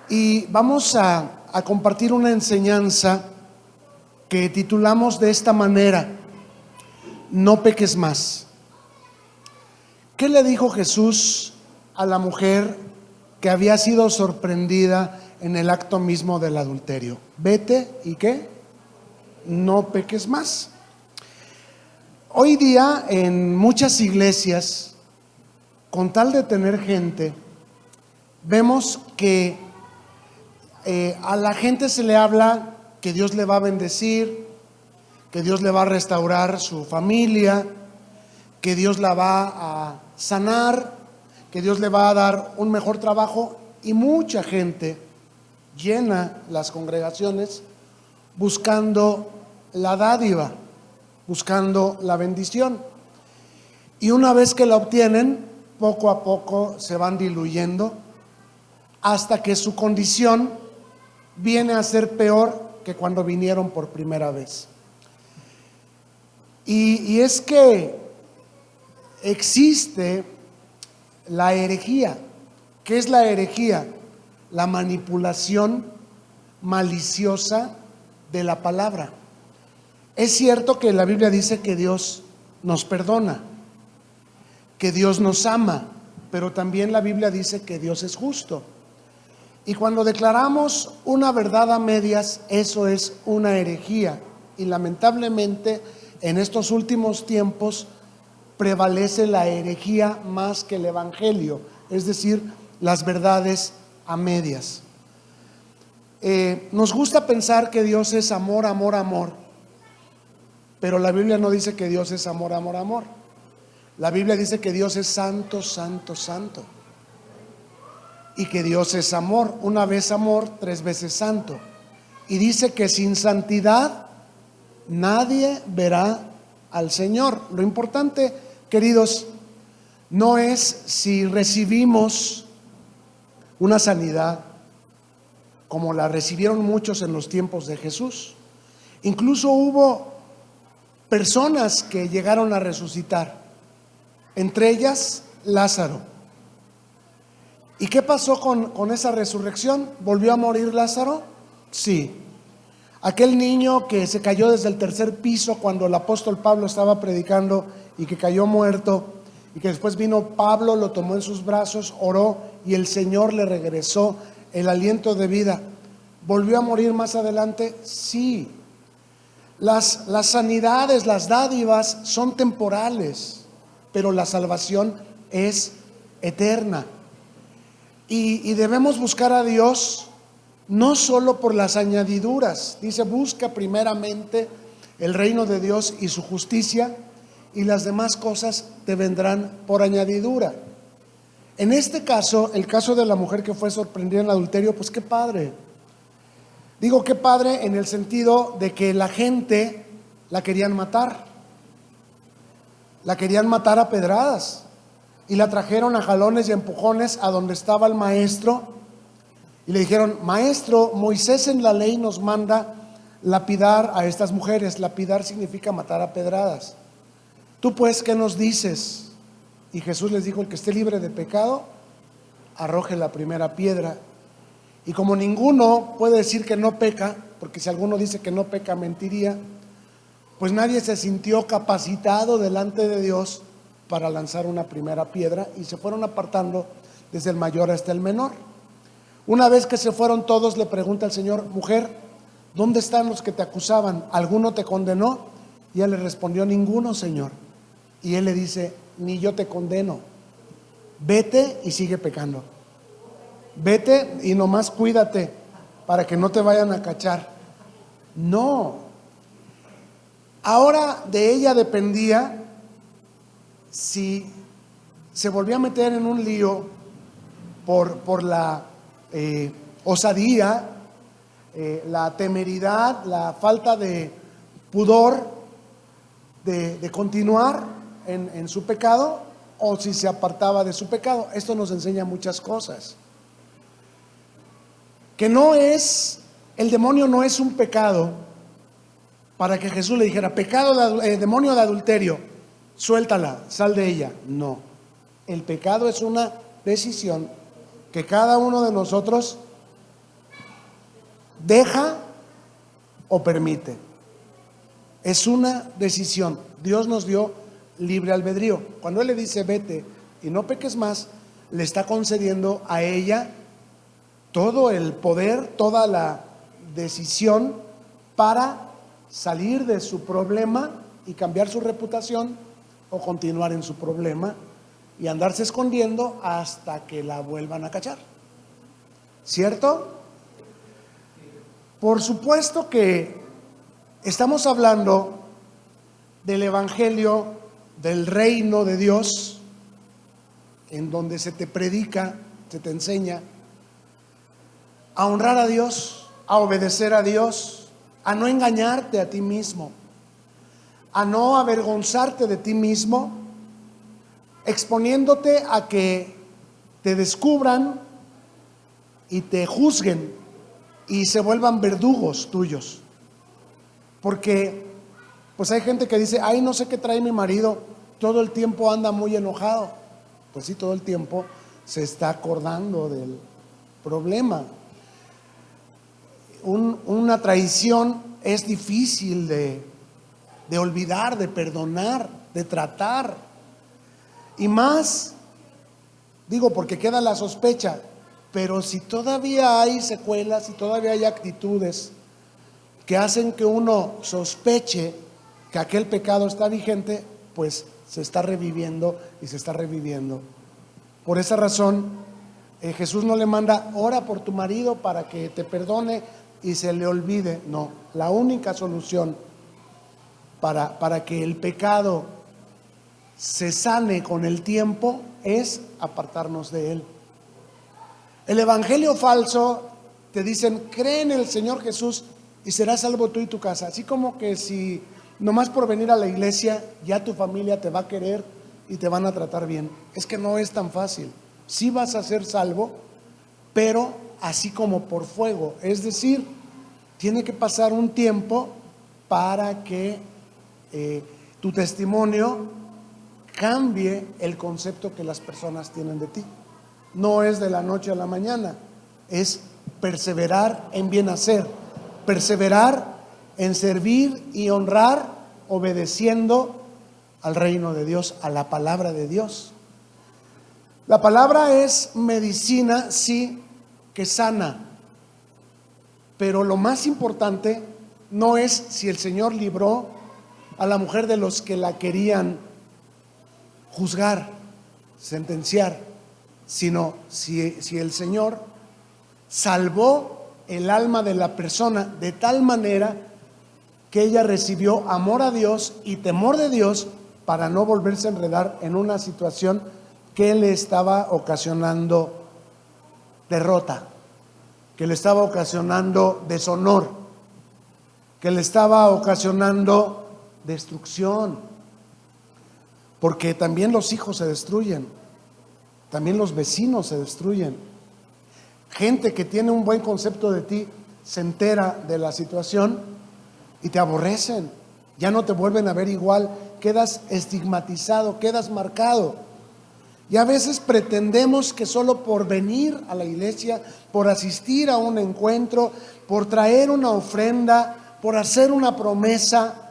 Y vamos a compartir una enseñanza que titulamos de esta manera: no peques más. ¿Qué le dijo Jesús a la mujer que había sido sorprendida en el acto mismo del adulterio? Vete y ¿qué? No peques más. Hoy día en muchas iglesias, con tal de tener gente, vemos que a la gente se le habla que Dios le va a bendecir, que Dios le va a restaurar su familia, que Dios la va a sanar, que Dios le va a dar un mejor trabajo, y mucha gente llena las congregaciones buscando la dádiva, buscando la bendición, y una vez que la obtienen, poco a poco se van diluyendo hasta que su condición viene a ser peor que cuando vinieron por primera vez. Y es que existe la herejía. ¿Qué es la herejía? La manipulación maliciosa de la palabra. Es cierto que la Biblia dice que Dios nos perdona, que Dios nos ama, pero también la Biblia dice que Dios es justo. Y cuando declaramos una verdad a medias, eso es una herejía. Y lamentablemente en estos últimos tiempos prevalece la herejía más que el evangelio, es decir, las verdades a medias. Nos gusta pensar que Dios es amor, amor, amor, pero la Biblia no dice que Dios es amor, amor, amor. La Biblia dice que Dios es santo, santo, santo, y que Dios es amor. Una vez amor, tres veces santo. Y dice que sin santidad nadie verá al Señor. Lo importante, queridos, no es si recibimos una sanidad como la recibieron muchos en los tiempos de Jesús. Incluso hubo personas que llegaron a resucitar, entre ellas Lázaro. ¿Y qué pasó con esa resurrección? ¿Volvió a morir Lázaro? Sí. Aquel niño que se cayó desde el tercer piso cuando el apóstol Pablo estaba predicando y que cayó muerto, y que después vino Pablo, lo tomó en sus brazos, oró y el Señor le regresó el aliento de vida. ¿Volvió a morir más adelante? Sí. Las sanidades, las dádivas son temporales, pero la salvación es eterna. Y debemos buscar a Dios no solo por las añadiduras. Dice: busca primeramente el reino de Dios y su justicia, y las demás cosas te vendrán por añadidura. En este caso, el caso de la mujer que fue sorprendida en el adulterio, pues qué padre. Digo qué padre en el sentido de que la gente la querían matar. La querían matar a pedradas. Y la trajeron a jalones y empujones a donde estaba el maestro, y le dijeron: maestro, Moisés en la ley nos manda lapidar a estas mujeres. Lapidar significa matar a pedradas. ¿Tú pues qué nos dices? Y Jesús les dijo: el que esté libre de pecado, arroje la primera piedra. Y como ninguno puede decir que no peca, porque si alguno dice que no peca, mentiría, pues nadie se sintió capacitado delante de Dios para lanzar una primera piedra, y se fueron apartando desde el mayor hasta el menor. Una vez que se fueron todos, le pregunta al Señor: mujer, ¿dónde están los que te acusaban? ¿Alguno te condenó? Y ella le respondió: ninguno, Señor. Y él le dice: ni yo te condeno, vete y sigue pecando. Vete y nomás cuídate para que no te vayan a cachar. No. Ahora de ella dependía si se volvía a meter en un lío por la osadía, la temeridad, la falta de pudor de continuar en su pecado, o si se apartaba de su pecado. Esto nos enseña muchas cosas. Que no es, el demonio no es un pecado para que Jesús le dijera: pecado, demonio de adulterio, suéltala, sal de ella. No, el pecado es una decisión que cada uno de nosotros deja o permite. Es una decisión. Dios nos dio libre albedrío. Cuando Él le dice vete y no peques más, le está concediendo a ella todo el poder, toda la decisión para salir de su problema y cambiar su reputación, o continuar en su problema y andarse escondiendo hasta que la vuelvan a cachar. ¿Cierto? Por supuesto que estamos hablando del evangelio del reino de Dios, en donde se te predica, se te enseña a honrar a Dios, a obedecer a Dios, a no engañarte a ti mismo, a no avergonzarte de ti mismo, exponiéndote a que te descubran y te juzguen y se vuelvan verdugos tuyos. Porque pues hay gente que dice, ay, no sé qué trae mi marido, todo el tiempo anda muy enojado. Pues sí, todo el tiempo se está acordando del problema. Una traición es difícil de olvidar, de perdonar, de tratar. Y más, digo, porque queda la sospecha, pero si todavía hay secuelas, si todavía hay actitudes que hacen que uno sospeche que aquel pecado está vigente, pues se está reviviendo y se está reviviendo. Por esa razón, Jesús no le manda, ora por tu marido para que te perdone y se le olvide. No, la única solución para que el pecado se sane con el tiempo es apartarnos de él. El evangelio falso te dicen, cree en el Señor Jesús y serás salvo tú y tu casa. Así como que si nomás por venir a la iglesia ya tu familia te va a querer y te van a tratar bien. Es que no es tan fácil. Sí vas a ser salvo, pero así como por fuego. Es decir, tiene que pasar un tiempo para que tu testimonio cambie el concepto que las personas tienen de ti. No es de la noche a la mañana, es perseverar en bien hacer, perseverar en servir y honrar, obedeciendo al reino de Dios, a la palabra de Dios. La palabra es medicina, sí, que sana, pero lo más importante no es si el Señor libró a la mujer de los que la querían juzgar, sentenciar, sino si el Señor salvó el alma de la persona de tal manera que ella recibió amor a Dios y temor de Dios para no volverse a enredar en una situación que le estaba ocasionando derrota, que le estaba ocasionando deshonor, que le estaba ocasionando destrucción. Porque también los hijos se destruyen, también los vecinos se destruyen. Gente que tiene un buen concepto de ti se entera de la situación y te aborrecen, ya no te vuelven a ver igual, quedas estigmatizado, quedas marcado. Y a veces pretendemos que solo por venir a la iglesia, por asistir a un encuentro, por traer una ofrenda, por hacer una promesa,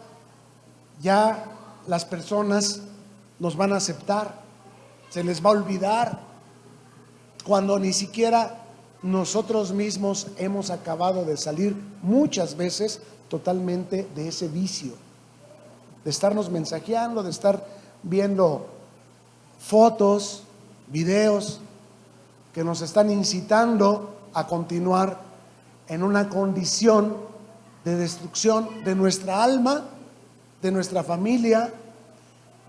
ya las personas nos van a aceptar, se les va a olvidar, cuando ni siquiera nosotros mismos hemos acabado de salir muchas veces totalmente de ese vicio, de estarnos mensajeando, de estar viendo fotos, videos que nos están incitando a continuar en una condición de destrucción de nuestra alma, de nuestra familia,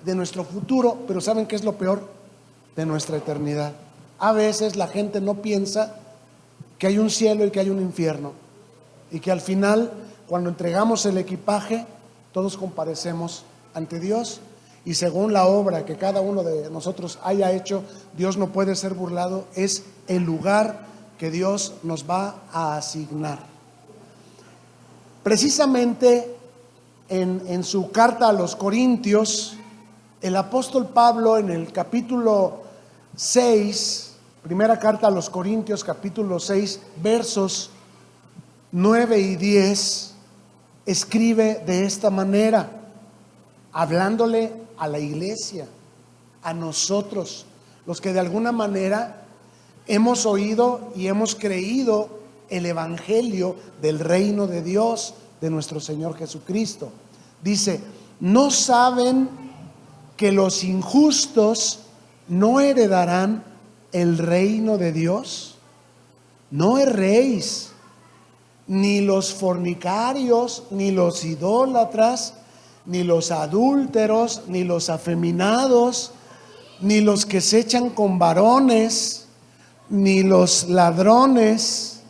de nuestro futuro, pero ¿saben qué es lo peor? De nuestra eternidad. A veces la gente no piensa que hay un cielo y que hay un infierno, y que al final, cuando entregamos el equipaje, todos comparecemos ante Dios, y según la obra que cada uno de nosotros haya hecho, Dios no puede ser burlado. Es el lugar que Dios nos va a asignar. Precisamente en su carta a los Corintios, el apóstol Pablo, en el capítulo 6, primera carta a los Corintios, capítulo 6, versos 9 y 10 escribe de esta manera, hablándole a la iglesia, a nosotros, los que de alguna manera hemos oído y hemos creído el evangelio del reino de Dios, de nuestro Señor Jesucristo. Dice: ¿no saben que los injustos no heredarán el reino de Dios? No erréis, ni los fornicarios, ni los idólatras, ni los adúlteros, ni los afeminados, ni los que se echan con varones, ni los ladrones,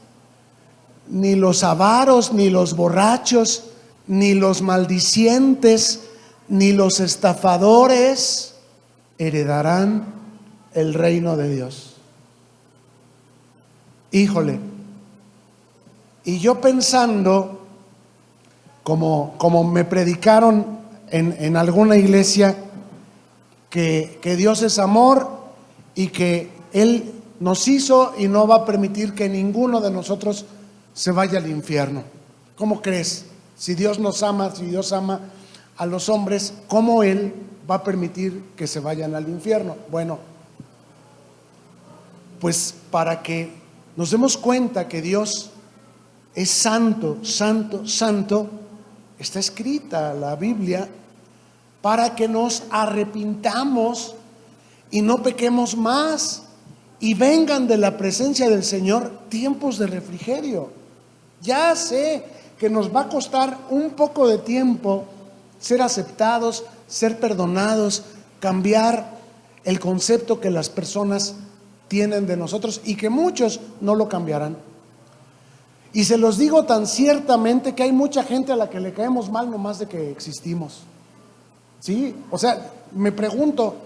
ni los avaros, ni los borrachos, ni los maldicientes, ni los estafadores heredarán el reino de Dios. Híjole, y yo pensando, como me predicaron en alguna iglesia, que Dios es amor y que Él nos hizo y no va a permitir que ninguno de nosotros se vaya al infierno. ¿Cómo crees? Si Dios nos ama, si Dios ama a los hombres, ¿cómo Él va a permitir que se vayan al infierno? Bueno, pues para que nos demos cuenta que Dios es santo, santo, santo, está escrita la Biblia para que nos arrepintamos y no pequemos más, y vengan de la presencia del Señor tiempos de refrigerio. Ya sé que nos va a costar un poco de tiempo ser aceptados, ser perdonados, cambiar el concepto que las personas tienen de nosotros y que muchos no lo cambiarán. Y se los digo tan ciertamente que hay mucha gente a la que le caemos mal nomás de que existimos. Sí, o sea, me pregunto,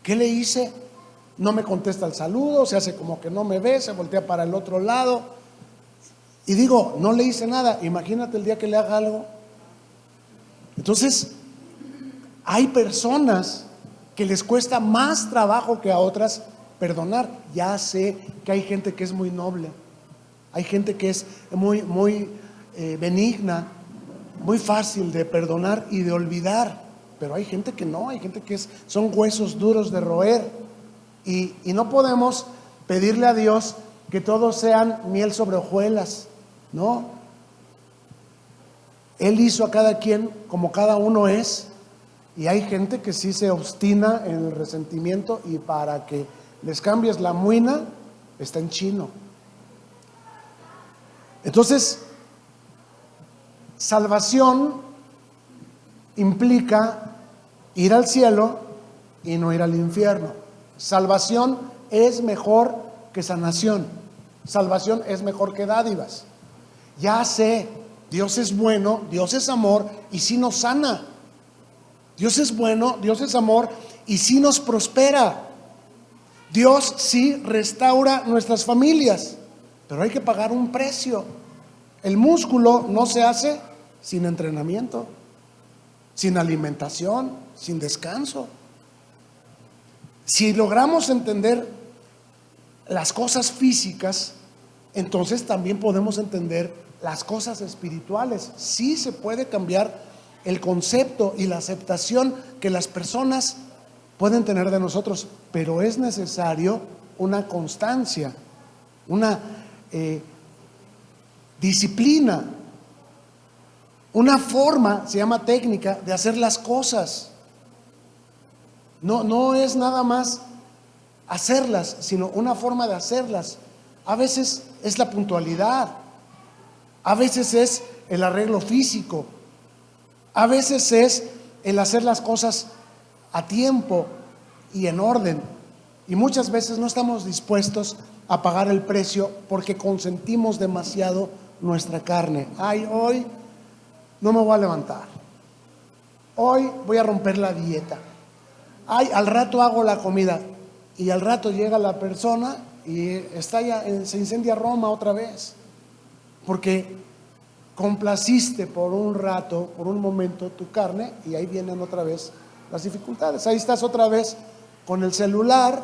¿qué le hice? No me contesta el saludo, se hace como que no me ve, se voltea para el otro lado. Y digo, no le hice nada, imagínate el día que le haga algo. Entonces, hay personas que les cuesta más trabajo que a otras perdonar. Ya sé que hay gente que es muy noble, hay gente que es muy benigna, muy fácil de perdonar y de olvidar, pero hay gente que no, hay gente que son huesos duros de roer, y no podemos pedirle a Dios que todos sean miel sobre hojuelas, no. Él hizo a cada quien como cada uno es, y hay gente que sí se obstina en el resentimiento, y para que les cambies la muina está en chino. Entonces, salvación implica ir al cielo y no ir al infierno. Salvación es mejor que sanación. Salvación es mejor que dádivas. Ya sé, Dios es bueno, Dios es amor y sí nos sana. Dios es bueno, Dios es amor y sí nos prospera. Dios sí restaura nuestras familias, pero hay que pagar un precio. El músculo no se hace sin entrenamiento, sin alimentación, sin descanso. Si logramos entender las cosas físicas, entonces también podemos entender las cosas espirituales. Sí se puede cambiar el concepto y la aceptación que las personas pueden tener de nosotros, pero es necesario una constancia, una disciplina, una forma, se llama técnica, de hacer las cosas. No es nada más hacerlas, sino una forma de hacerlas. A veces es la puntualidad, a veces es el arreglo físico, a veces es el hacer las cosas a tiempo y en orden. Y muchas veces no estamos dispuestos a pagar el precio porque consentimos demasiado nuestra carne. Ay, hoy no me voy a levantar, hoy voy a romper la dieta, ay, al rato hago la comida, y al rato llega la persona y se incendia Roma otra vez, porque complaciste por un rato, por un momento tu carne, y ahí vienen otra vez las dificultades. Ahí estás otra vez con el celular,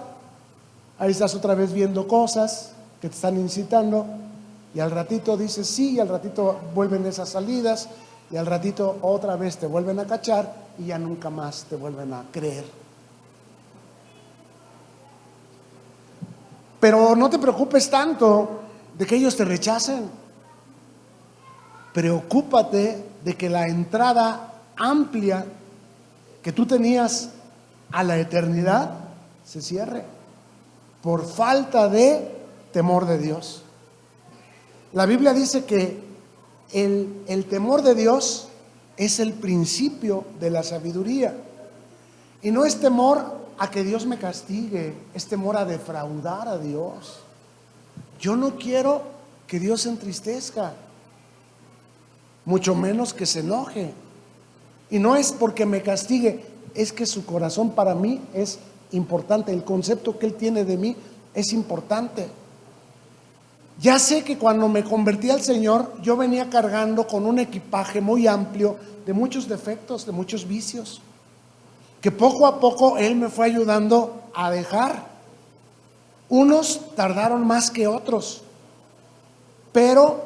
ahí estás otra vez viendo cosas que te están incitando, Y al ratito dices sí, y al ratito vuelven esas salidas, y al ratito otra vez te vuelven a cachar y ya nunca más te vuelven a creer. Pero no te preocupes tanto de que ellos te rechacen. Preocúpate de que la entrada amplia que tú tenías a la eternidad se cierre por falta de temor de Dios. La Biblia dice que el temor de Dios es el principio de la sabiduría. Y no es temor a que Dios me castigue, es temor a defraudar a Dios. Yo no quiero que Dios se entristezca, mucho menos que se enoje. Y no es porque me castigue, es que su corazón para mí es importante. El concepto que Él tiene de mí es importante. Ya sé que cuando me convertí al Señor, yo venía cargando con un equipaje muy amplio de muchos defectos, de muchos vicios, que poco a poco Él me fue ayudando a dejar. Unos tardaron más que otros, pero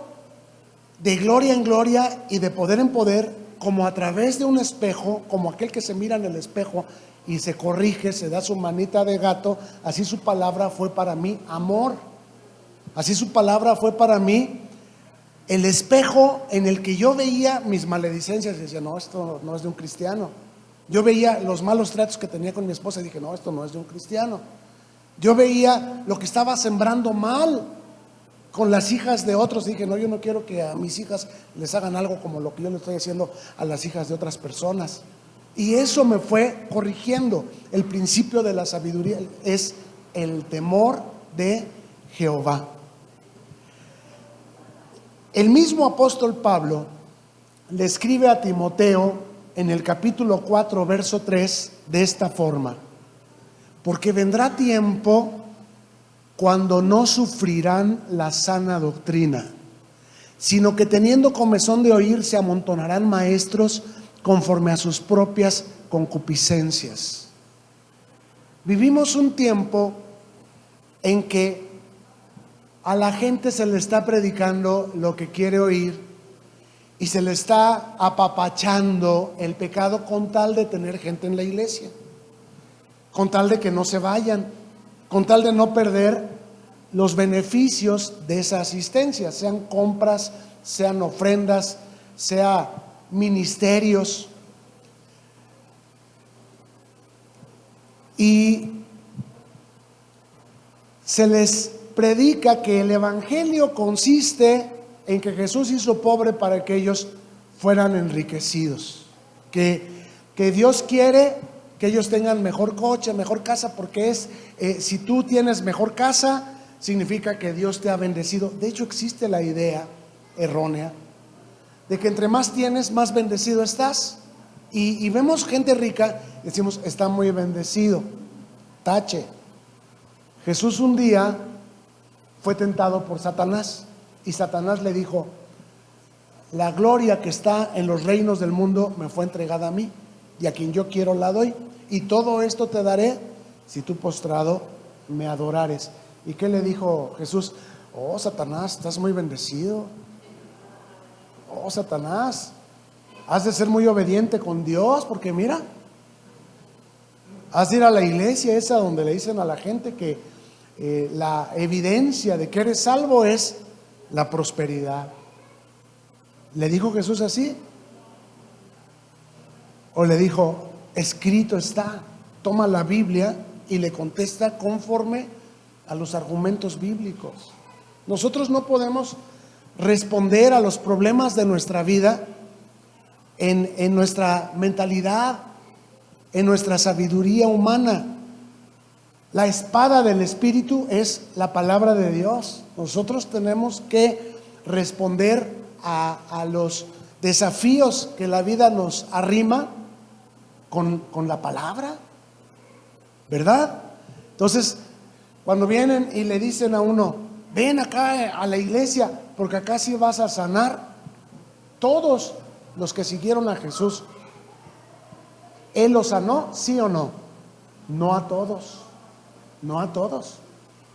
de gloria en gloria y de poder en poder, como a través de un espejo, como aquel que se mira en el espejo y se corrige, se da su manita de gato, así su palabra fue para mí amor. Así su palabra fue para mí el espejo en el que yo veía mis maledicencias y decía, no, esto no es de un cristiano. Yo veía los malos tratos que tenía con mi esposa y dije, no, esto no es de un cristiano. Yo veía lo que estaba sembrando mal con las hijas de otros y dije, no, yo no quiero que a mis hijas les hagan algo como lo que yo le estoy haciendo a las hijas de otras personas. Y eso me fue corrigiendo. El principio de la sabiduría es el temor de Jehová. El mismo apóstol Pablo le escribe a Timoteo en el capítulo 4, verso 3, de esta forma: porque vendrá tiempo cuando no sufrirán la sana doctrina, sino que teniendo comezón de oír se amontonarán maestros conforme a sus propias concupiscencias. Vivimos un tiempo en que a la gente se le está predicando lo que quiere oír y se le está apapachando el pecado con tal de tener gente en la iglesia, con tal de que no se vayan, con tal de no perder los beneficios de esa asistencia, sean compras, sean ofrendas, sea ministerios. Y se les predica que el evangelio consiste en que Jesús hizo pobre para que ellos fueran enriquecidos, que Dios quiere que ellos tengan mejor coche, mejor casa, porque si tú tienes mejor casa, significa que Dios te ha bendecido. De hecho, existe la idea errónea de que entre más tienes, más bendecido estás. Y vemos gente rica, decimos, está muy bendecido. Tache. Jesús un día fue tentado por Satanás y Satanás le dijo: la gloria que está en los reinos del mundo me fue entregada a mí, y a quien yo quiero la doy, y todo esto te daré si tú postrado me adorares. ¿Y qué le dijo Jesús? Oh, Satanás, estás muy bendecido. Oh, Satanás, has de ser muy obediente con Dios, porque mira, has de ir a la iglesia esa donde le dicen a la gente que la evidencia de que eres salvo es la prosperidad. ¿Le dijo Jesús así? ¿O le dijo, escrito está? Toma la Biblia y le contesta conforme a los argumentos bíblicos. Nosotros no podemos responder a los problemas de nuestra vida en nuestra mentalidad, en nuestra sabiduría humana. La espada del Espíritu es la palabra de Dios. Nosotros tenemos que responder a los desafíos que la vida nos arrima con la palabra, ¿verdad? Entonces, cuando vienen y le dicen a uno, ven acá a la iglesia, porque acá sí vas a sanar. Todos los que siguieron a Jesús, ¿Él los sanó? ¿Sí o no? No a todos. No a todos.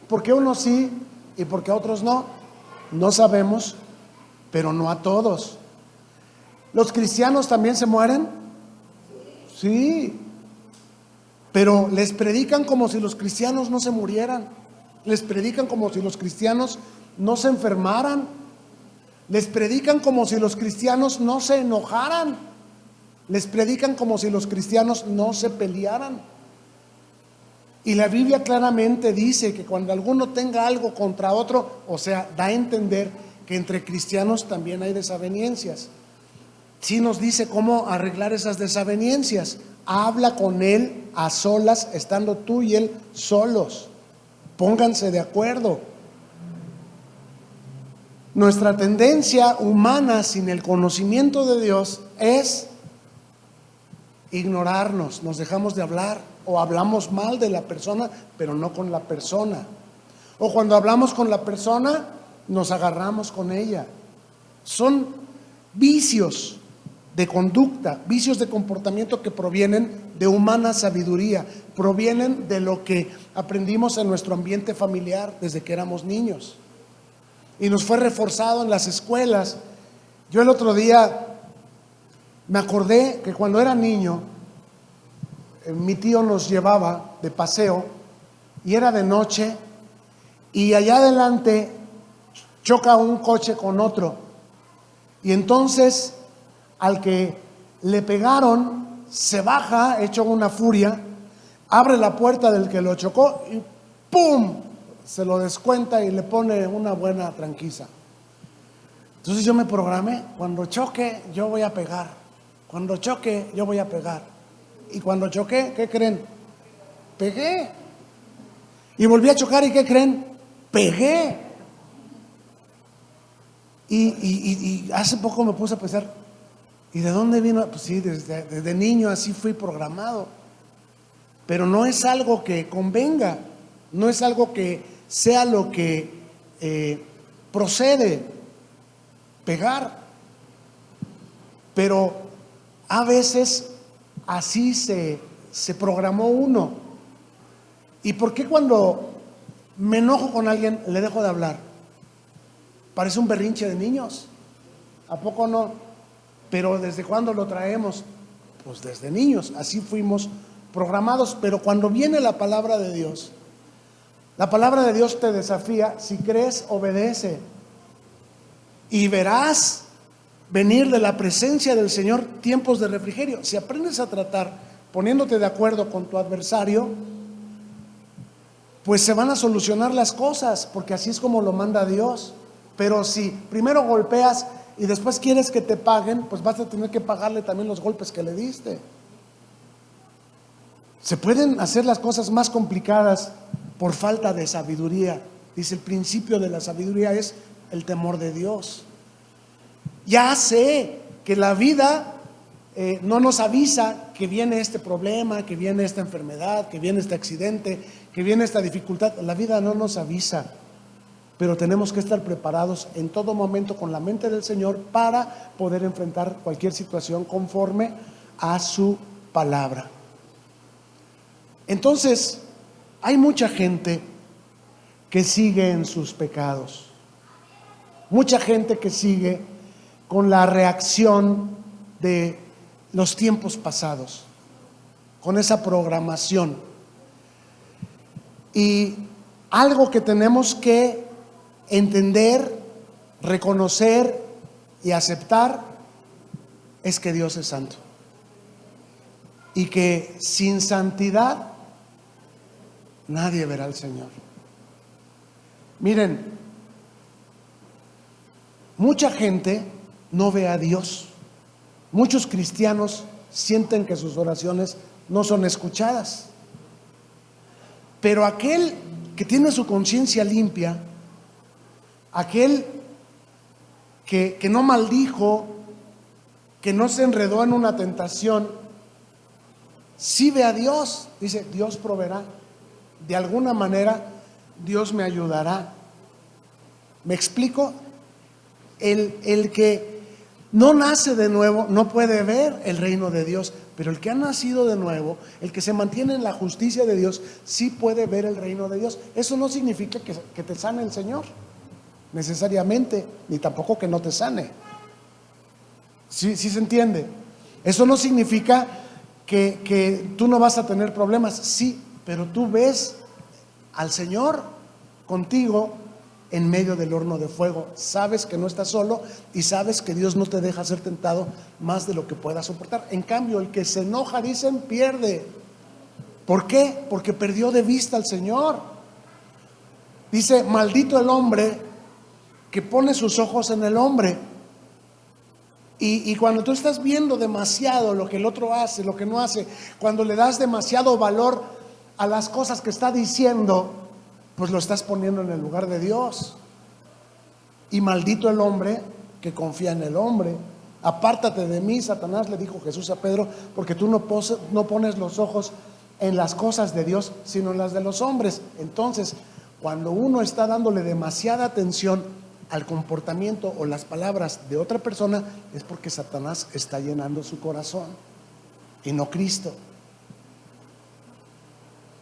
¿Por qué unos sí y por qué a otros no? No sabemos, pero no a todos. ¿Los cristianos también se mueren? Sí, pero les predican como si los cristianos no se murieran. Les predican como si los cristianos no se enfermaran. Les predican como si los cristianos no se enojaran. Les predican como si los cristianos no se pelearan. Y la Biblia claramente dice que cuando alguno tenga algo contra otro, o sea, da a entender que entre cristianos también hay desavenencias. Sí nos dice cómo arreglar esas desavenencias. Habla con él a solas, estando tú y él solos. Pónganse de acuerdo. Nuestra tendencia humana sin el conocimiento de Dios es ignorarnos. Nos dejamos de hablar o hablamos mal de la persona, pero no con la persona. O cuando hablamos con la persona, nos agarramos con ella. Son vicios de conducta, vicios de comportamiento que provienen de humana sabiduría, provienen de lo que aprendimos en nuestro ambiente familiar desde que éramos niños y nos fue reforzado en las escuelas. Yo el otro día me acordé que cuando era niño, mi tío nos llevaba de paseo y era de noche y allá adelante choca un coche con otro y entonces al que le pegaron se baja hecho una furia, abre la puerta del que lo chocó y ¡pum! Se lo descuenta y le pone una buena tranquiza. Entonces yo me programé, cuando choque yo voy a pegar, cuando choque yo voy a pegar. Y cuando choqué, ¿qué creen? Pegué. Y volví a chocar, ¿y qué creen? Pegué. Y hace poco me puse a pensar, ¿y de dónde vino? Pues sí, desde niño así fui programado. Pero no es algo que convenga, no es algo que sea lo que procede, pegar. Pero a veces así se programó uno. ¿Y por qué cuando me enojo con alguien le dejo de hablar? Parece un berrinche de niños. ¿A poco no? Pero ¿desde cuándo lo traemos? Pues desde niños, así fuimos programados. Pero cuando viene la palabra de Dios, la palabra de Dios te desafía. Si crees, obedece y verás venir de la presencia del Señor tiempos de refrigerio. Si aprendes a tratar poniéndote de acuerdo con tu adversario, pues se van a solucionar las cosas, porque así es como lo manda Dios. Pero si primero golpeas y después quieres que te paguen, pues vas a tener que pagarle también los golpes que le diste. Se pueden hacer las cosas más complicadas por falta de sabiduría. Dice, el principio de la sabiduría es el temor de Dios. Ya sé que la vida no nos avisa que viene este problema, que viene esta enfermedad, que viene este accidente, que viene esta dificultad. La vida no nos avisa, pero tenemos que estar preparados en todo momento con la mente del Señor para poder enfrentar cualquier situación conforme a su palabra. Entonces, hay mucha gente que sigue en sus pecados, mucha gente que sigue con la reacción de los tiempos pasados, con esa programación. Y algo que tenemos que entender, reconocer y aceptar es que Dios es santo y que sin santidad nadie verá al Señor. Miren, mucha gente no ve a Dios. Muchos cristianos sienten que sus oraciones no son escuchadas. Pero aquel que tiene su conciencia limpia, aquel que no maldijo, que no se enredó en una tentación, sí ve a Dios. Dice, Dios proveerá. De alguna manera, Dios me ayudará. ¿Me explico? El que no nace de nuevo no puede ver el reino de Dios, pero el que ha nacido de nuevo, el que se mantiene en la justicia de Dios, sí puede ver el reino de Dios. Eso no significa que te sane el Señor. necesariamente, ni tampoco que no te sane. ¿Sí se entiende? Eso no significa que tú no vas a tener problemas, sí, pero tú ves al Señor contigo en medio del horno de fuego. Sabes que no estás solo y sabes que Dios no te deja ser tentado más de lo que puedas soportar. En cambio, el que se enoja, dicen, pierde. ¿Por qué? Porque perdió de vista al Señor. Dice, maldito el hombre que pone sus ojos en el hombre. Y cuando tú estás viendo demasiado lo que el otro hace, lo que no hace, cuando le das demasiado valor a las cosas que está diciendo, pues lo estás poniendo en el lugar de Dios. Y maldito el hombre que confía en el hombre. Apártate de mí, Satanás, le dijo Jesús a Pedro, porque tú no pones los ojos en las cosas de Dios, sino en las de los hombres. Entonces, cuando uno está dándole demasiada atención al comportamiento o las palabras de otra persona, es porque Satanás está llenando su corazón y no Cristo.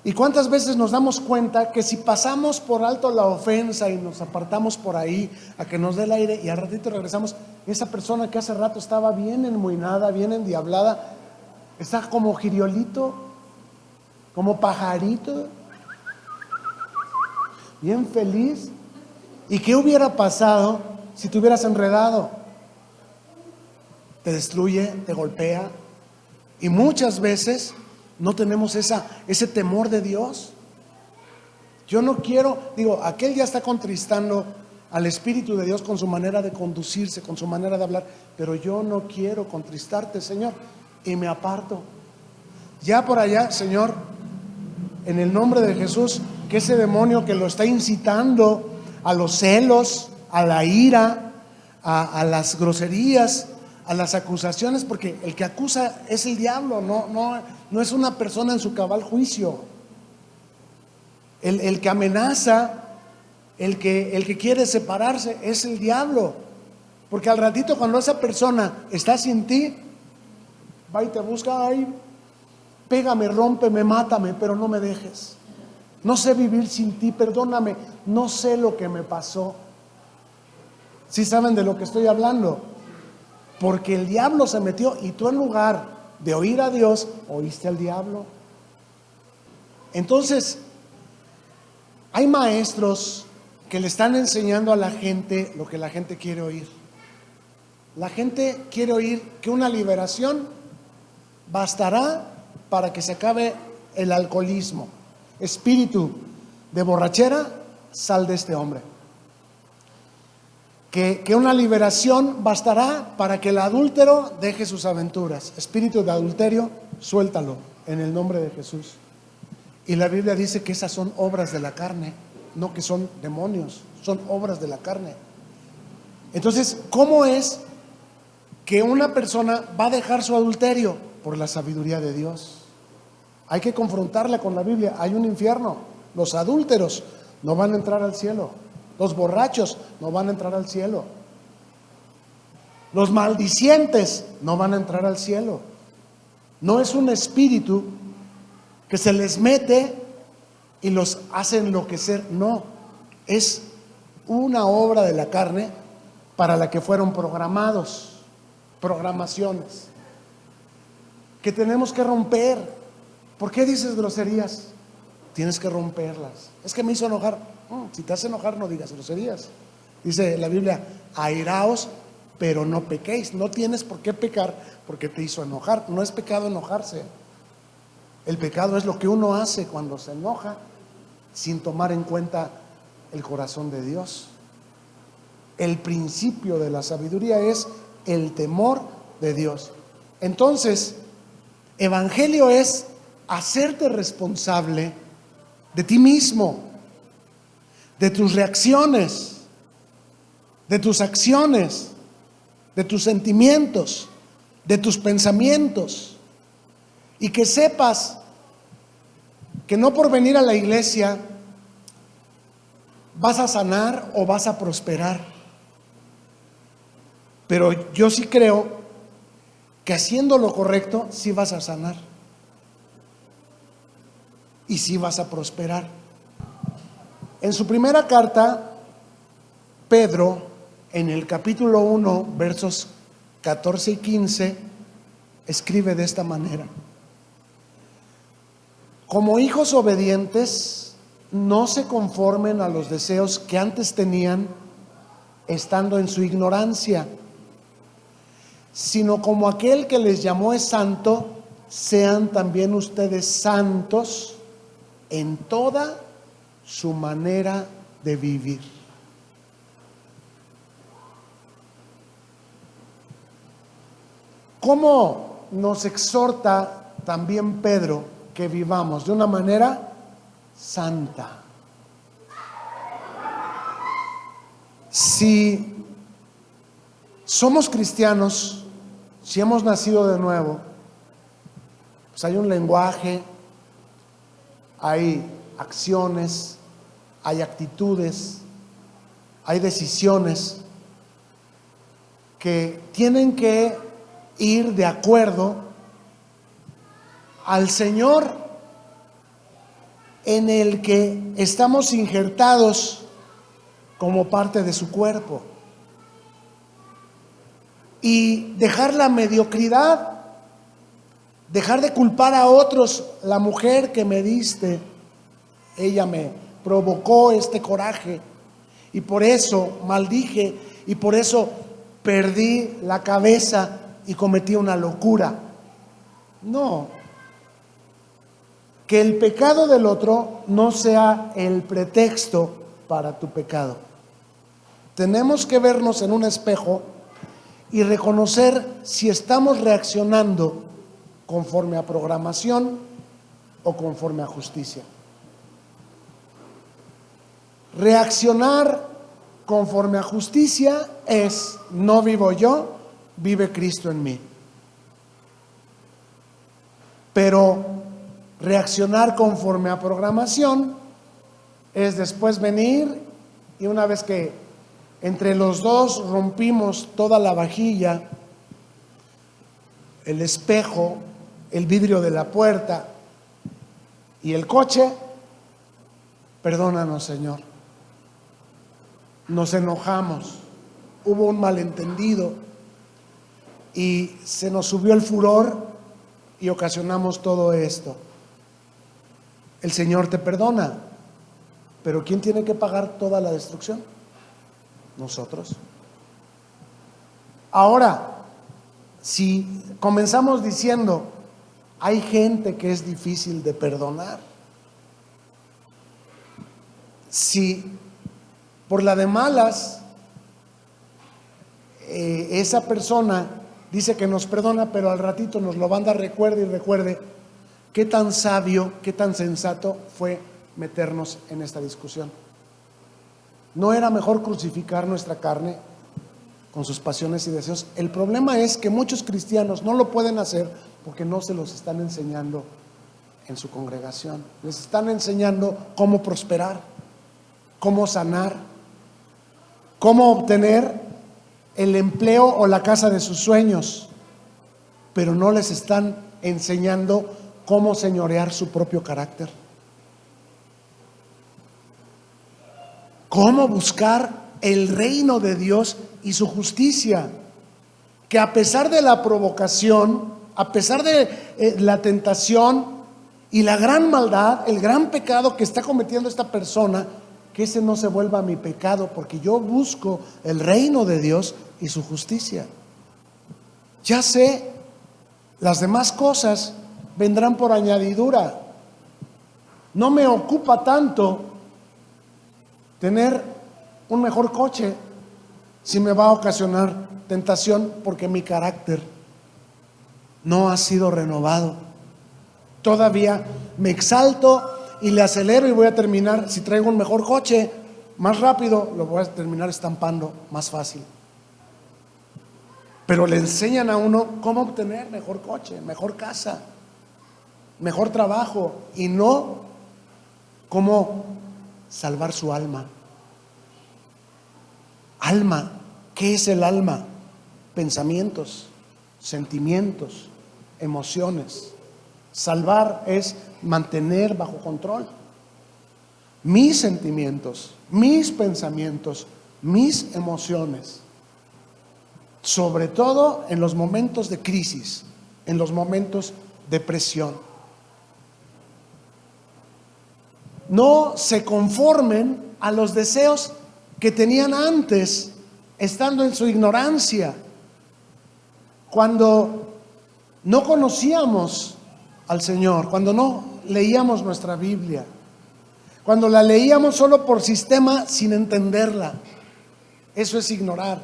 ¿Y cuántas veces nos damos cuenta que si pasamos por alto la ofensa y nos apartamos por ahí a que nos dé el aire y al ratito regresamos, esa persona que hace rato estaba bien enmuinada, bien endiablada, está como jiriolito, como pajarito, bien feliz? ¿Y qué hubiera pasado si te hubieras enredado? Te destruye, te golpea. Y muchas veces no tenemos ese temor de Dios. Yo no quiero, aquel ya está contristando al Espíritu de Dios con su manera de conducirse, con su manera de hablar, pero yo no quiero contristarte, Señor, y me aparto. Ya por allá, Señor, en el nombre de Jesús, que ese demonio que lo está incitando a los celos, a la ira, a las groserías, a las acusaciones, porque el que acusa es el diablo, no es una persona en su cabal juicio. El que amenaza, el que quiere separarse es el diablo, porque al ratito cuando esa persona está sin ti, va y te busca, ay, pégame, rómpeme, mátame, pero no me dejes. No sé vivir sin ti, perdóname, no sé lo que me pasó. ¿Sí saben de lo que estoy hablando? Porque el diablo se metió y tú, en lugar de oír a Dios, oíste al diablo. Entonces, hay maestros que le están enseñando a la gente lo que la gente quiere oír. La gente quiere oír que una liberación bastará para que se acabe el alcoholismo. Espíritu de borrachera, sal de este hombre. Que una liberación bastará para que el adúltero deje sus aventuras. Espíritu de adulterio, suéltalo en el nombre de Jesús. Y la Biblia dice que esas son obras de la carne, no que son demonios, son obras de la carne. Entonces, ¿cómo es que una persona va a dejar su adulterio? Por la sabiduría de Dios. Hay que confrontarla con la Biblia. Hay un infierno. Los adúlteros no van a entrar al cielo. Los borrachos no van a entrar al cielo. Los maldicientes no van a entrar al cielo. No es un espíritu que se les mete y los hace enloquecer. No, es una obra de la carne para la que fueron programados. Programaciones que tenemos que romper. ¿Por qué dices groserías? Tienes que romperlas. Es que me hizo enojar. Si te hace enojar, no digas groserías. Dice la Biblia, airaos, pero no pequéis. No tienes por qué pecar porque te hizo enojar. No es pecado enojarse. El pecado es lo que uno hace cuando se enoja sin tomar en cuenta el corazón de Dios. El principio de la sabiduría es el temor de Dios. Entonces, evangelio es hacerte responsable de ti mismo, de tus reacciones, de tus acciones, de tus sentimientos, de tus pensamientos, y que sepas que no por venir a la iglesia vas a sanar o vas a prosperar. Pero yo sí creo que haciendo lo correcto sí vas a sanar y sí vas a prosperar. En su primera carta, Pedro, en el capítulo 1, versos 14 y 15, escribe de esta manera: como hijos obedientes, no se conformen a los deseos que antes tenían estando en su ignorancia, sino como aquel que les llamó es santo, sean también ustedes santos en toda su manera de vivir. ¿Cómo nos exhorta también Pedro que vivamos de una manera santa? Si somos cristianos, si hemos nacido de nuevo, pues hay un lenguaje, hay acciones, hay actitudes, hay decisiones que tienen que ir de acuerdo al Señor en el que estamos injertados como parte de su cuerpo, y dejar la mediocridad, dejar de culpar a otros. La mujer que me diste, ella me provocó este coraje y por eso maldije y por eso perdí la cabeza y cometí una locura. No, que el pecado del otro no sea el pretexto para tu pecado. Tenemos que vernos en un espejo y reconocer si estamos reaccionando conforme a programación o conforme a justicia. Reaccionar conforme a justicia es: no vivo yo, vive Cristo en mí. Pero reaccionar conforme a programación es después venir, y una vez que entre los dos rompimos toda la vajilla, el espejo, el vidrio de la puerta y el coche, perdónanos, Señor. Nos enojamos, hubo un malentendido y se nos subió el furor y ocasionamos todo esto. El Señor te perdona, pero ¿quién tiene que pagar toda la destrucción? Nosotros. Ahora, si comenzamos diciendo: hay gente que es difícil de perdonar, si por la de malas esa persona dice que nos perdona, pero al ratito nos lo manda recuerde y recuerde, ¿qué tan sabio, qué tan sensato fue meternos en esta discusión? ¿No era mejor crucificar nuestra carne con sus pasiones y deseos? El problema es que muchos cristianos no lo pueden hacer porque no se los están enseñando en su congregación. Les están enseñando cómo prosperar, cómo sanar, cómo obtener el empleo o la casa de sus sueños, pero no les están enseñando cómo señorear su propio carácter, cómo buscar el reino de Dios y su justicia, que a pesar de la provocación, a pesar de la tentación y la gran maldad, el gran pecado que está cometiendo esta persona, que ese no se vuelva mi pecado, porque yo busco el reino de Dios y su justicia. Ya sé, las demás cosas vendrán por añadidura. No me ocupa tanto tener un mejor coche si me va a ocasionar tentación, porque mi carácter no ha sido renovado. Todavía me exalto y le acelero y voy a terminar, si traigo un mejor coche, más rápido, lo voy a terminar estampando más fácil. Pero le enseñan a uno cómo obtener mejor coche, mejor casa, mejor trabajo, y no cómo salvar su alma. Alma, ¿qué es el alma? Pensamientos, sentimientos, emociones. Salvar es mantener bajo control mis sentimientos, mis pensamientos, mis emociones, sobre todo en los momentos de crisis, en los momentos de presión. No se conformen a los deseos que tenían antes, estando en su ignorancia, cuando no conocíamos al Señor, cuando no leíamos nuestra Biblia, cuando la leíamos solo por sistema sin entenderla. Eso es ignorar.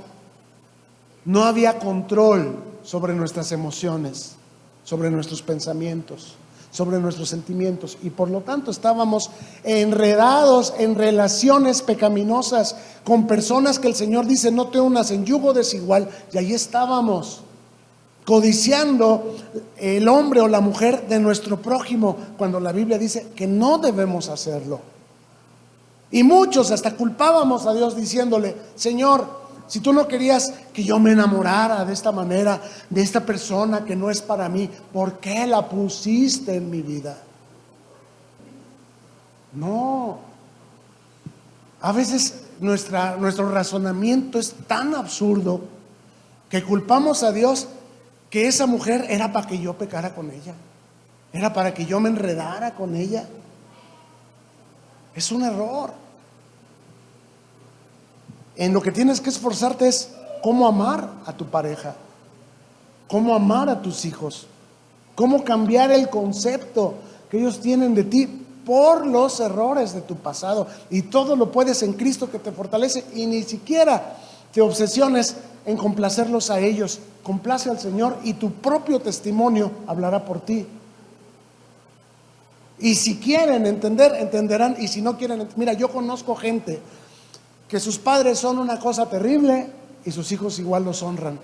No había control sobre nuestras emociones, sobre nuestros pensamientos, sobre nuestros sentimientos, y por lo tanto estábamos enredados en relaciones pecaminosas con personas que el Señor dice: no te unas en yugo desigual. Y ahí estábamos, codiciando el hombre o la mujer de nuestro prójimo, cuando la Biblia dice que no debemos hacerlo. Y muchos hasta culpábamos a Dios diciéndole: Señor, si tú no querías que yo me enamorara de esta manera, de esta persona que no es para mí, ¿por qué la pusiste en mi vida? No. A veces nuestro razonamiento es tan absurdo que culpamos a Dios que esa mujer era para que yo pecara con ella, era para que yo me enredara con ella. Es un error. En lo que tienes que esforzarte es cómo amar a tu pareja, cómo amar a tus hijos, cómo cambiar el concepto que ellos tienen de ti por los errores de tu pasado. Y todo lo puedes en Cristo que te fortalece, y ni siquiera te obsesiones en complacerlos a ellos. Complace al Señor y tu propio testimonio hablará por ti. Y si quieren entender, entenderán, y si no quieren, mira, yo conozco gente que sus padres son una cosa terrible y sus hijos igual los honran,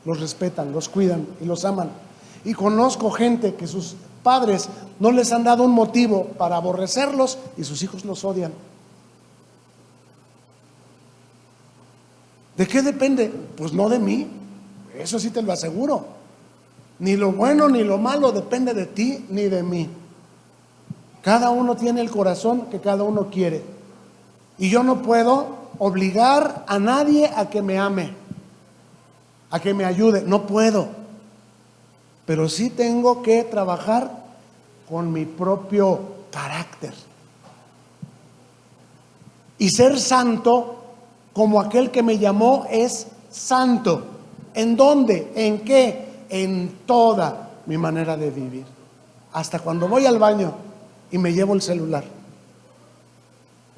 los respetan, los cuidan y los aman. Y conozco gente que sus padres no les han dado un motivo para aborrecerlos y sus hijos los odian. ¿De qué depende? Pues no de mí, eso sí te lo aseguro. Ni lo bueno ni lo malo depende de ti ni de mí. Cada uno tiene el corazón que cada uno quiere, y yo no puedo obligar a nadie a que me ame, a que me ayude. No puedo. Pero sí tengo que trabajar con mi propio carácter y ser santo como aquel que me llamó es santo. ¿En dónde? ¿En qué? En toda mi manera de vivir. Hasta cuando voy al baño y me llevo el celular,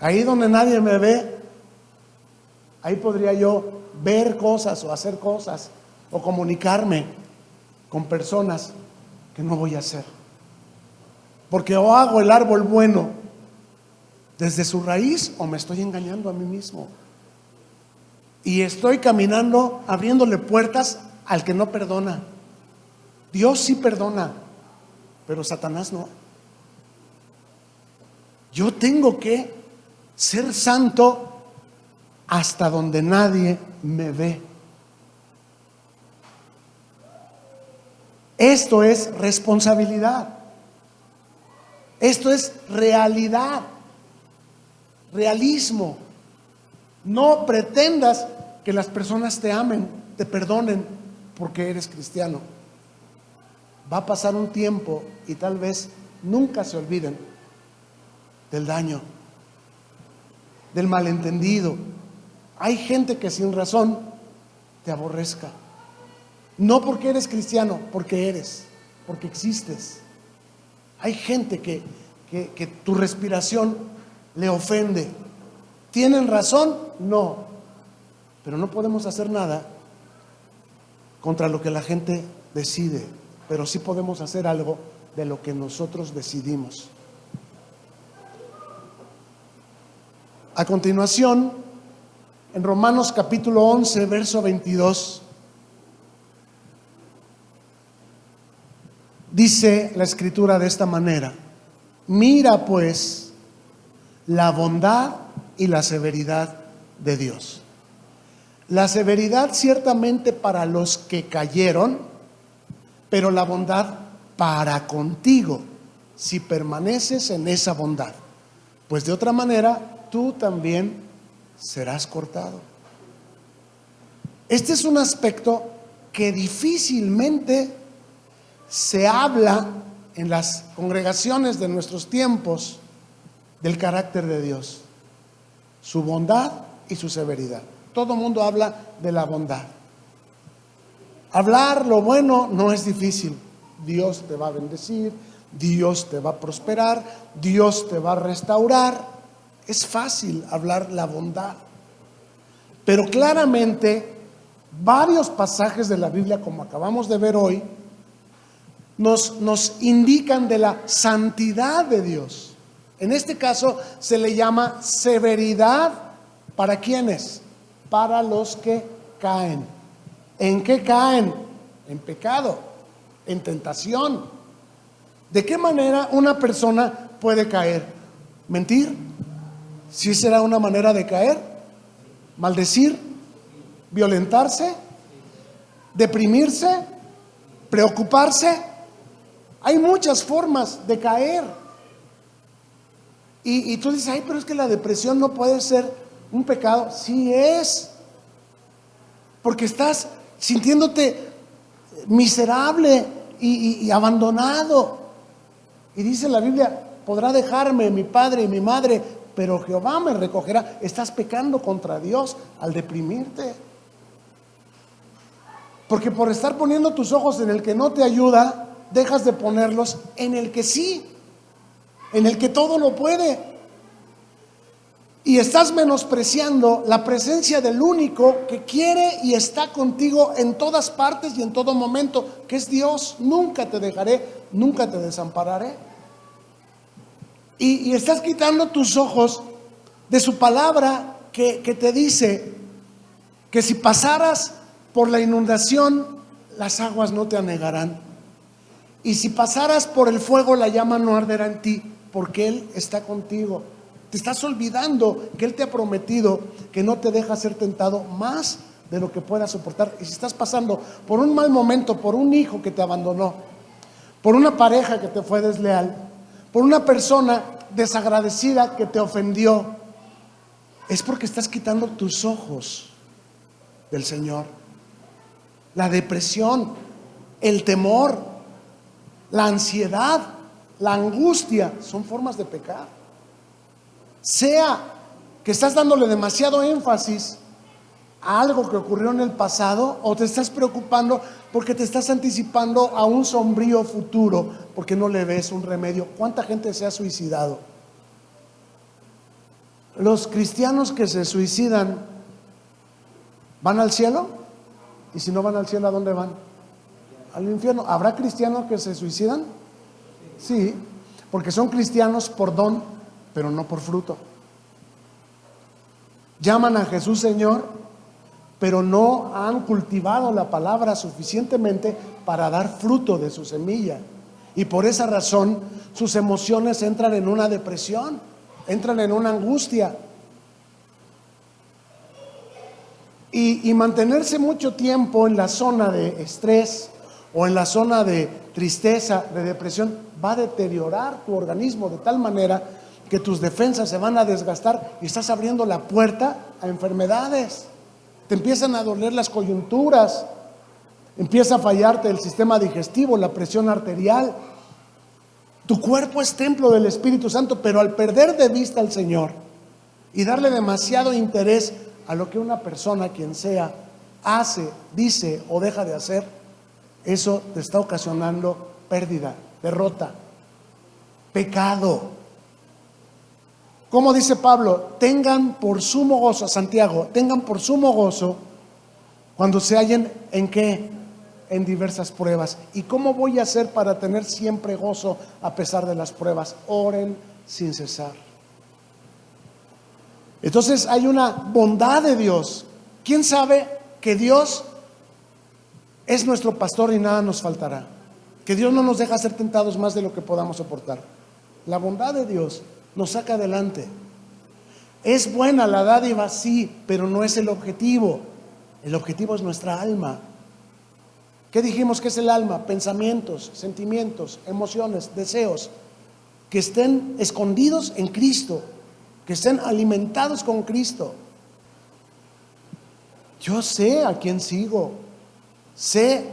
ahí donde nadie me ve, ahí podría yo ver cosas o hacer cosas o comunicarme con personas que no voy a hacer. Porque o hago el árbol bueno desde su raíz, o me estoy engañando a mí mismo. Y estoy caminando, abriéndole puertas al que no perdona. Dios sí perdona, pero Satanás no. Yo tengo que ser santo hasta donde nadie me ve. Esto es responsabilidad. Esto es realidad, realismo. No pretendas que las personas te amen, te perdonen porque eres cristiano. Va a pasar un tiempo y tal vez nunca se olviden del daño, del malentendido. Hay gente que sin razón te aborrezca. No porque eres cristiano, porque existes. Hay gente que tu respiración le ofende. ¿Tienen razón? No. Pero no podemos hacer nada contra lo que la gente decide, pero sí podemos hacer algo de lo que nosotros decidimos. A continuación, en Romanos capítulo 11, verso 22, dice la escritura de esta manera: mira pues la bondad y la severidad de Dios. La severidad ciertamente para los que cayeron, pero la bondad para contigo, si permaneces en esa bondad, pues de otra manera tú también serás cortado. Este es un aspecto que difícilmente se habla en las congregaciones de nuestros tiempos, del carácter de Dios, su bondad y su severidad. Todo el mundo habla de la bondad. Hablar lo bueno no es difícil. Dios te va a bendecir, Dios te va a prosperar, Dios te va a restaurar. Es fácil hablar la bondad. Pero claramente varios pasajes de la Biblia, como acabamos de ver hoy, nos indican de la santidad de Dios. En este caso se le llama severidad. ¿Para quiénes? Para los que caen. ¿En qué caen? En pecado, en tentación. ¿De qué manera una persona puede caer? ¿Mentir? ¿Sí será una manera de caer? ¿Maldecir? ¿Violentarse? ¿Deprimirse? ¿Preocuparse? Hay muchas formas de caer. Y tú dices, ay, pero es que la depresión no puede ser un pecado. Sí es, porque estás sintiéndote miserable y abandonado. Y dice la Biblia, podrá dejarme mi padre y mi madre, pero Jehová me recogerá. Estás pecando contra Dios al deprimirte, porque por estar poniendo tus ojos en el que no te ayuda, dejas de ponerlos en el que sí, en el que todo lo puede. Y estás menospreciando la presencia del único que quiere y está contigo en todas partes y en todo momento, que es Dios. Nunca te dejaré, nunca te desampararé. Y estás quitando tus ojos de su palabra que te dice que si pasaras por la inundación, las aguas no te anegarán. Y si pasaras por el fuego, la llama no arderá en ti, porque Él está contigo. Te estás olvidando que Él te ha prometido que no te deja ser tentado más de lo que puedas soportar. Y si estás pasando por un mal momento, por un hijo que te abandonó, por una pareja que te fue desleal, por una persona desagradecida que te ofendió, es porque estás quitando tus ojos del Señor. La depresión, el temor, la ansiedad, la angustia son formas de pecar. Sea que estás dándole demasiado énfasis a algo que ocurrió en el pasado, o te estás preocupando porque te estás anticipando a un sombrío futuro porque no le ves un remedio. ¿Cuánta gente se ha suicidado? Los cristianos que se suicidan, ¿van al cielo? Y si no van al cielo, ¿a dónde van? Al infierno. ¿Habrá cristianos que se suicidan? Sí, porque son cristianos por don, pero no por fruto. Llaman a Jesús Señor, pero no han cultivado la palabra suficientemente para dar fruto de su semilla. Y por esa razón sus emociones entran en una depresión, entran en una angustia. Y mantenerse mucho tiempo en la zona de estrés o en la zona de tristeza, de depresión, va a deteriorar tu organismo de tal manera que tus defensas se van a desgastar y estás abriendo la puerta a enfermedades. Te empiezan a doler las coyunturas, empieza a fallarte el sistema digestivo, la presión arterial. Tu cuerpo es templo del Espíritu Santo, pero al perder de vista al Señor y darle demasiado interés a lo que una persona, quien sea, hace, dice o deja de hacer, eso te está ocasionando pérdida, derrota, pecado. Como dice Pablo, tengan por sumo gozo, Santiago, tengan por sumo gozo cuando se hallen en qué, en diversas pruebas. ¿Y cómo voy a hacer para tener siempre gozo a pesar de las pruebas? Oren sin cesar. Entonces hay una bondad de Dios. ¿Quién sabe que Dios es nuestro pastor y nada nos faltará? Que Dios no nos deja ser tentados más de lo que podamos soportar. La bondad de Dios nos saca adelante. Es buena la dádiva, sí, pero no es el objetivo. El objetivo es nuestra alma. ¿Qué dijimos que es el alma? Pensamientos, sentimientos, emociones, deseos que estén escondidos en Cristo, que estén alimentados con Cristo. Yo sé a quién sigo. Sé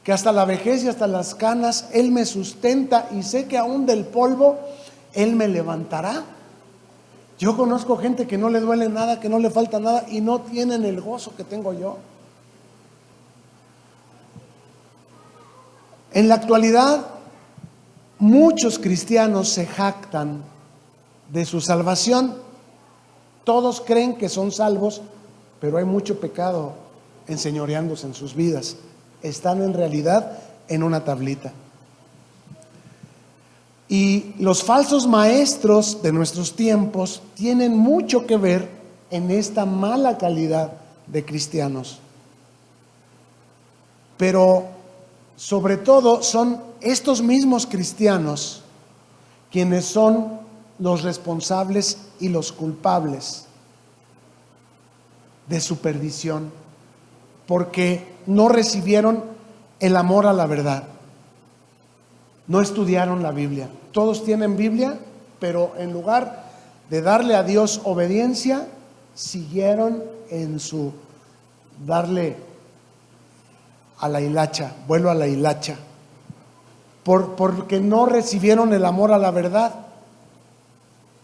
que hasta la vejez y hasta las canas Él me sustenta, y sé que aún del polvo Él me levantará. Yo conozco gente que no le duele nada, que no le falta nada, y no tienen el gozo que tengo yo. En la actualidad, muchos cristianos se jactan de su salvación. Todos creen que son salvos, pero hay mucho pecado enseñoreándose en sus vidas. Están en realidad en una tablita. Y los falsos maestros de nuestros tiempos tienen mucho que ver en esta mala calidad de cristianos. Pero sobre todo son estos mismos cristianos quienes son los responsables y los culpables de su perdición, porque no recibieron el amor a la verdad, no estudiaron la Biblia. Todos tienen Biblia, pero en lugar de darle a Dios obediencia, siguieron en su darle a la hilacha, vuelo a la hilacha, porque no recibieron el amor a la verdad,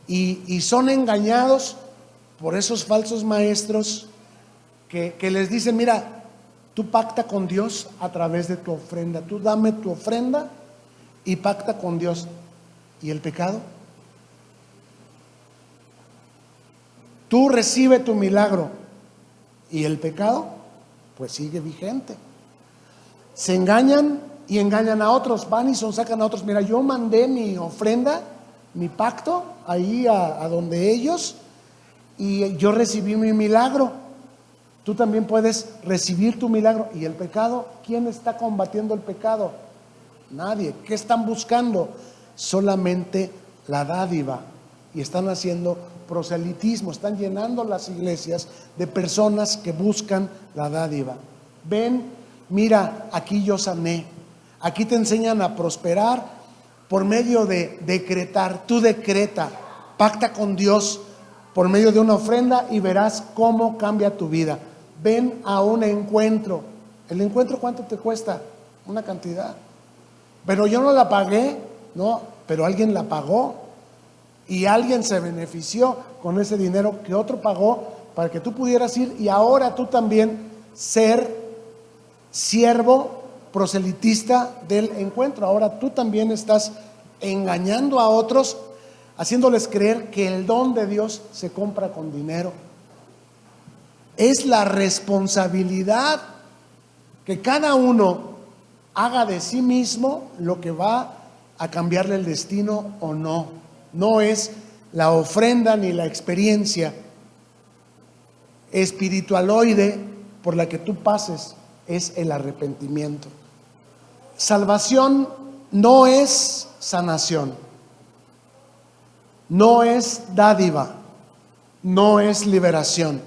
y son engañados por esos falsos maestros que les dicen: mira, tú pacta con Dios a través de tu ofrenda, tú dame tu ofrenda y pacta con Dios. ¿Y el pecado? Tú recibe tu milagro, y el pecado pues sigue vigente. Se engañan y engañan a otros, van y sacan a otros: mira, yo mandé mi ofrenda, mi pacto ahí a donde ellos, y yo recibí mi milagro. Tú también puedes recibir tu milagro. ¿Y el pecado? ¿Quién está combatiendo el pecado? Nadie. ¿Qué están buscando? Solamente la dádiva. Y están haciendo proselitismo, están llenando las iglesias de personas que buscan la dádiva. Ven, mira, aquí yo sané. Aquí te enseñan a prosperar por medio de decretar. Tú decreta, pacta con Dios por medio de una ofrenda y verás cómo cambia tu vida. Ven a un encuentro. ¿El encuentro cuánto te cuesta? Una cantidad. Pero yo no la pagué. No, pero alguien la pagó, y alguien se benefició con ese dinero que otro pagó para que tú pudieras ir, y ahora tú también ser siervo proselitista del encuentro. Ahora tú también estás engañando a otros, haciéndoles creer que el don de Dios se compra con dinero. Es la responsabilidad que cada uno haga de sí mismo lo que va a cambiarle el destino o no. No es la ofrenda ni la experiencia espiritualoide por la que tú pases, es el arrepentimiento. Salvación no es sanación, no es dádiva, no es liberación.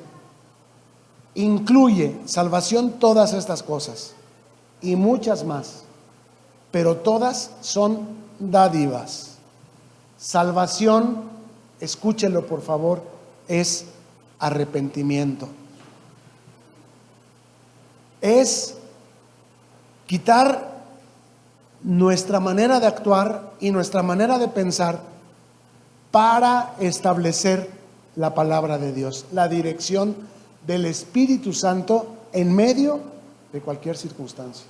Incluye salvación todas estas cosas y muchas más, pero todas son dádivas. Salvación, escúchelo por favor, es arrepentimiento. Es quitar nuestra manera de actuar y nuestra manera de pensar para establecer la palabra de Dios, la dirección del Espíritu Santo en medio de cualquier circunstancia.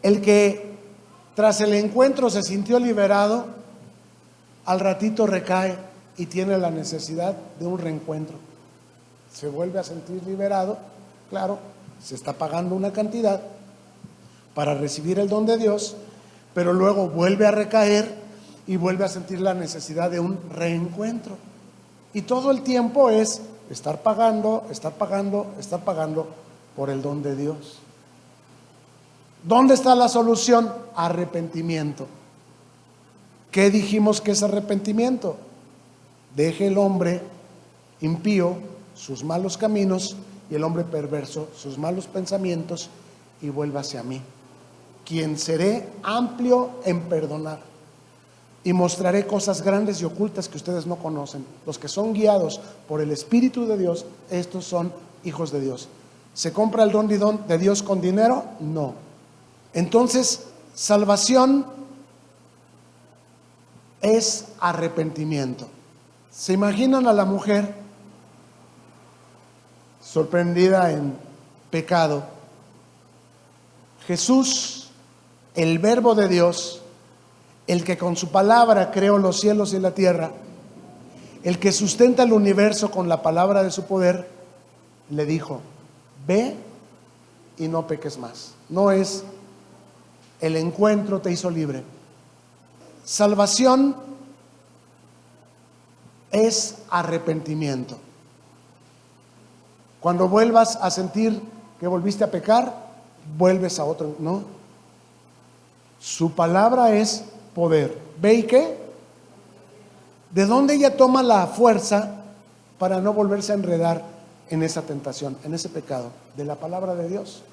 El que tras el encuentro se sintió liberado, al ratito recae y tiene la necesidad de un reencuentro. Se vuelve a sentir liberado, claro, se está pagando una cantidad para recibir el don de Dios, pero luego vuelve a recaer y vuelve a sentir la necesidad de un reencuentro. Y todo el tiempo es estar pagando por el don de Dios. ¿Dónde está la solución? Arrepentimiento. ¿Qué dijimos que es arrepentimiento? Deje el hombre impío sus malos caminos y el hombre perverso sus malos pensamientos y vuélvase a mí, quien seré amplio en perdonar. y mostraré cosas grandes y ocultas que ustedes no conocen. Los que son guiados por el Espíritu de Dios, estos son hijos de Dios. ¿Se compra el don de Dios con dinero? No. Entonces, salvación es arrepentimiento. ¿Se imaginan a la mujer sorprendida en pecado? Jesús, el Verbo de Dios, el que con su palabra creó los cielos y la tierra, el que sustenta el universo con la palabra de su poder, le dijo: ve y no peques más. No es el encuentro te hizo libre. Salvación es arrepentimiento. Cuando vuelvas a sentir que volviste a pecar, vuelves a otro, ¿no? Su palabra es poder. ¿Ve y qué? ¿De dónde ella toma la fuerza para no volverse a enredar en esa tentación, en ese pecado? De la palabra de Dios.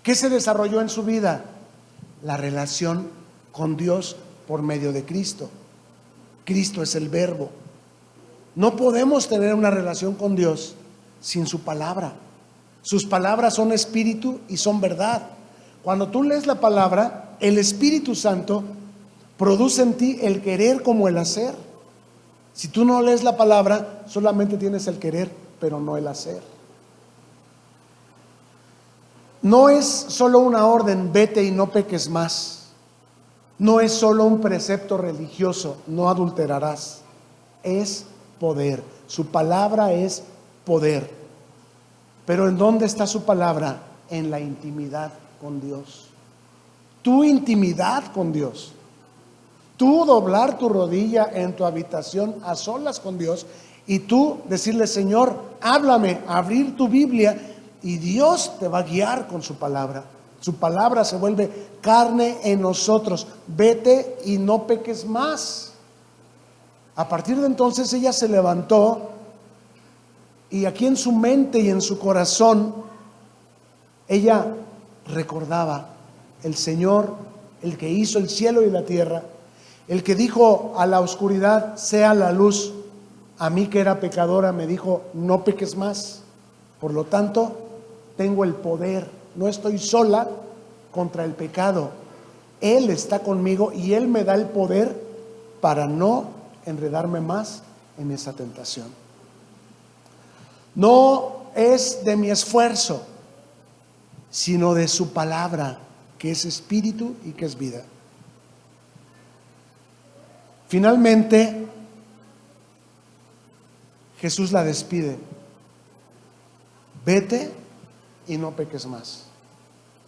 ¿Qué se desarrolló en su vida? La relación con Dios por medio de Cristo. Cristo es el Verbo. No podemos tener una relación con Dios sin su palabra. Sus palabras son espíritu y son verdad. Cuando tú lees la palabra, el Espíritu Santo produce en ti el querer como el hacer. Si tú no lees la palabra, solamente tienes el querer, pero no el hacer. No es solo una orden, vete y no peques más. No es solo un precepto religioso, no adulterarás. Es poder. Su palabra es poder. Pero ¿en dónde está su palabra? En la intimidad con Dios. Tu intimidad con Dios. Tú doblar tu rodilla en tu habitación a solas con Dios y tú decirle: Señor, háblame, abrir tu Biblia, y Dios te va a guiar con su palabra. Su palabra se vuelve carne en nosotros. Vete y no peques más. A partir de entonces ella se levantó, y aquí en su mente y en su corazón ella recordaba: el Señor, el que hizo el cielo y la tierra, el que dijo a la oscuridad sea la luz, a mí que era pecadora me dijo: no peques más. Por lo tanto, tengo el poder, no estoy sola contra el pecado. Él está conmigo y Él me da el poder para no enredarme más en esa tentación. No es de mi esfuerzo, sino de su palabra, que es espíritu y que es vida. Finalmente, Jesús la despide: vete y no peques más.